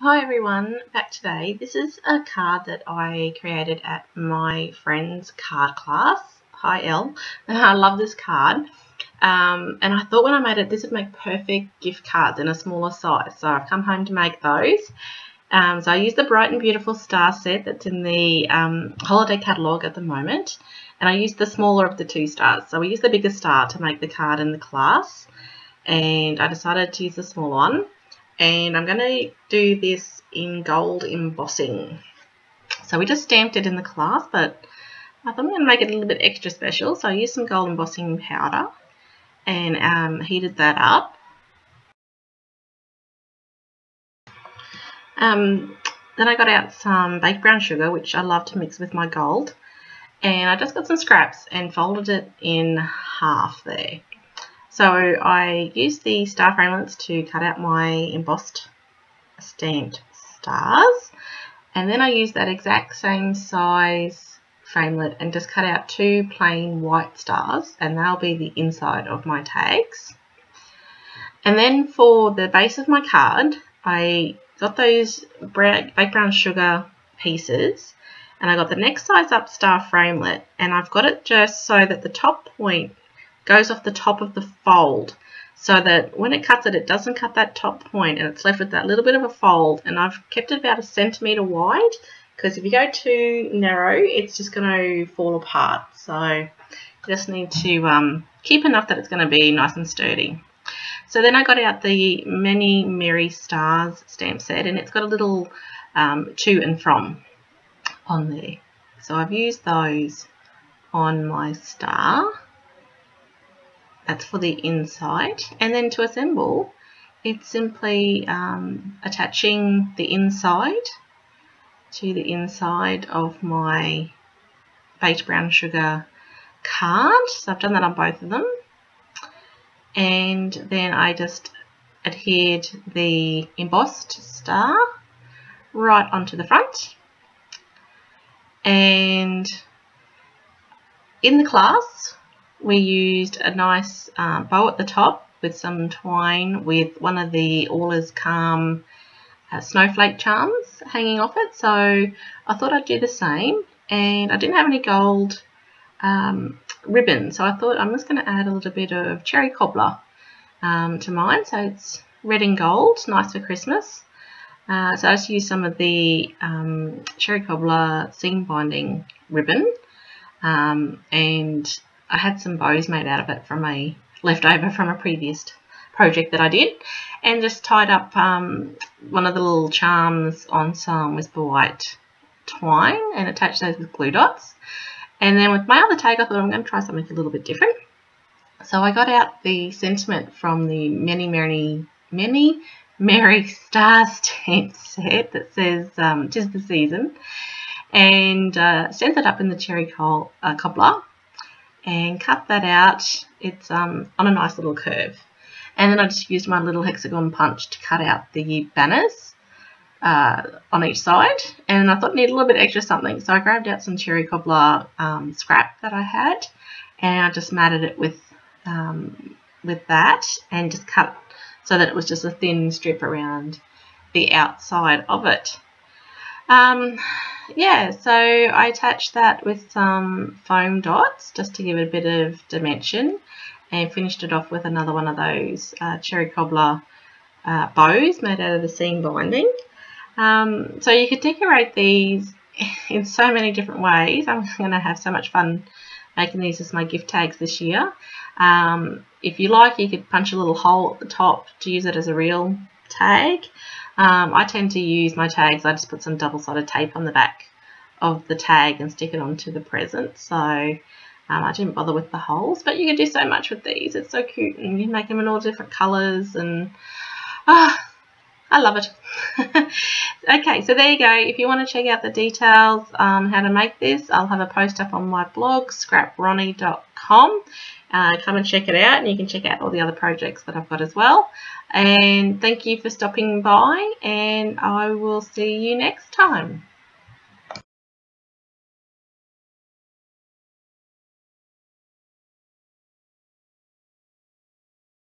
Hi everyone, back today. This is a card that I created at my friend's card class. Hi Elle, and I love this card. And I thought when I made it, this would make perfect gift cards in a smaller size. So I've come home to make those. So I used the Bright and Beautiful Star set that's in the holiday catalogue at the moment. And I used the smaller of the two stars. So we used the bigger star to make the card in the class. And I decided to use the smaller one. And I'm going to do this in gold embossing. So we just stamped it in the class, but I thought I'm going to make it a little bit extra special. So I used some gold embossing powder and heated that up. Then I got out some baked brown sugar, which I love to mix with my gold. And I just got some scraps and folded it in half there. So I used the star framelits to cut out my embossed stamped stars, and then I used that exact same size framelit and just cut out two plain white stars, and they'll be the inside of my tags. And then for the base of my card, I got those baked brown sugar pieces, and I got the next size up star framelit, and I've got it just so that the top point goes off the top of the fold, so that when it cuts it, it doesn't cut that top point and it's left with that little bit of a fold. And I've kept it about 1 centimetre wide, because if you go too narrow, it's just going to fall apart. So you just need to keep enough that it's going to be nice and sturdy. So then I got out the Many Merry Stars stamp set, and it's got a little to and from on there. So I've used those on my star. That's for the inside. And then to assemble, it's simply attaching the inside to the inside of my baked brown sugar card. So I've done that on both of them. And then I just adhered the embossed star right onto the front. And in the class, we used a nice bow at the top with some twine with one of the All Is Calm snowflake charms hanging off it. So I thought I'd do the same, and I didn't have any gold ribbon, so I thought I'm just going to add a little bit of cherry cobbler to mine. So it's red and gold, nice for Christmas. So I just used some of the cherry cobbler seam binding ribbon, and I had some bows made out of it from a leftover from a previous project that I did, and just tied up one of the little charms on some Whisper White twine and attached those with glue dots. And then with my other tag, I thought I'm going to try something a little bit different. So I got out the sentiment from the Many Merry Stars stamp set that says "'Tis the Season," and sent it up in the cherry cobbler. And cut that out. It's on a nice little curve. And then I just used my little hexagon punch to cut out the banners on each side. And I thought I needed a little bit extra something, so I grabbed out some cherry cobbler scrap that I had, and I just matted it with that, and just cut so that it was just a thin strip around the outside of it. Yeah, so I attached that with some foam dots just to give it a bit of dimension, and finished it off with another one of those cherry cobbler bows made out of the seam binding. So you could decorate these in so many different ways. I'm going to have so much fun making these as my gift tags this year. If you like, you could punch a little hole at the top to use it as a real tag. I tend to use my tags, I just put some double-sided tape on the back of the tag and stick it onto the present. So I didn't bother with the holes, but you can do so much with these. It's so cute, and you can make them in all different colours, and I love it. Okay, so there you go. If you want to check out the details on how to make this, I'll have a post up on my blog, scrapronnie.com. Come and check it out, and you can check out all the other projects that I've got as well. And thank you for stopping by, and I will see you next time.